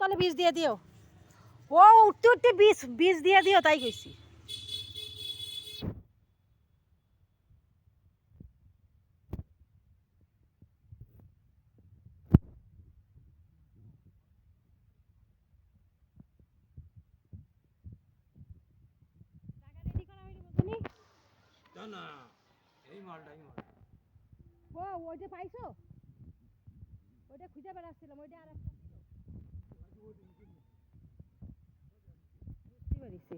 তলে বীজ দিয়ে দিও। ও উঠতে উঠতে বীজ বীজ দিয়ে দিও, তাই কইছি। ও ওইটা পাইছো? ওইটা খুঁজে বেড়াচ্ছিলাম, ওইটা আর একটা বুঝতে পেরেছি।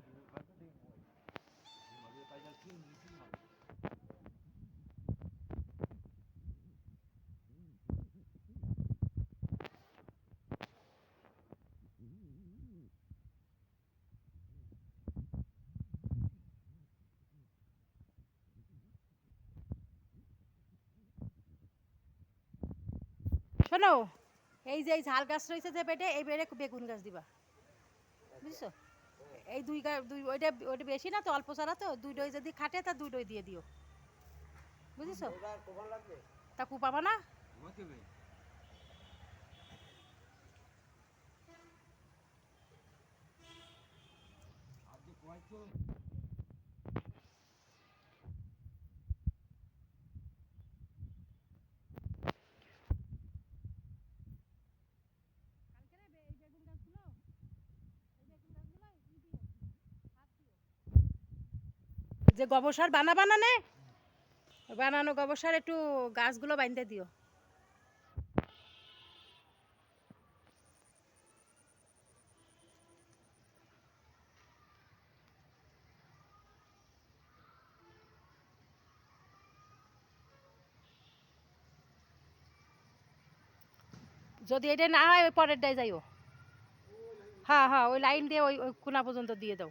শোনো, এই যে এই ঝাল গাছ রয়েছে যে বেডে, এই বেডে বেগুন গাছ দিবা, বুঝছো? এই দুই ওইটা ওইটা বেশি না তো, অল্প ছাড়া তো, দুই ডই যদি খাটে তা দুই ডই দিয়ে দিও, বুঝেছো? তা কুপাবা না? যে গোবর সার বানানে, বানানো গোবর সার একটু গাছগুলো বাইন্ধে দিও। যদি এটা না হয় ওই পরেরটায় যাইও। হ্যাঁ হ্যাঁ, ওই লাইন দিয়ে ওই কোনা পর্যন্ত দিয়ে দাও।